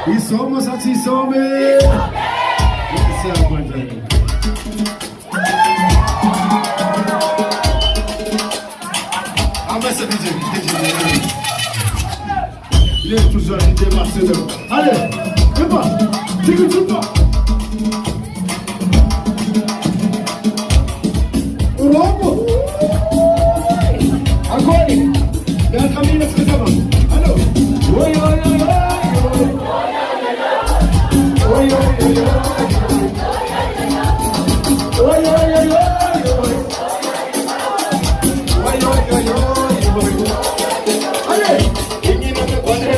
Isome sathi isome. Siyabonga. Amese DJ. Il est toujours DJ Marcelo. Allez, viens pas. T'écoutes pas. Urongo. Agora. Ya camina escutando. Alô. Oi, oi, oi, oi. Oi, oi, oi, oi. Oi, oi, oi, oi. Oi, oi, oi, oi. Allez. Menina me pode.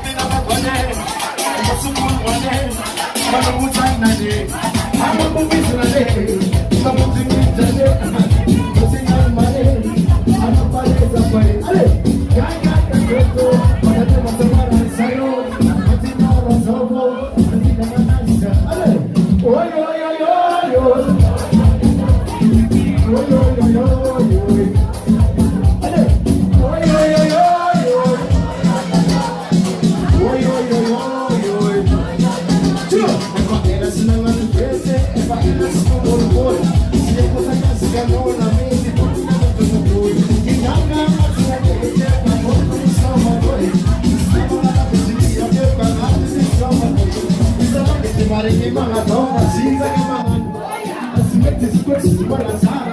Menina me pode. Posso pode. Mas não sai nada. Amo com isso na lei. Estamos em vida. Você não vai. Amo para essa pai. Allez. Mara,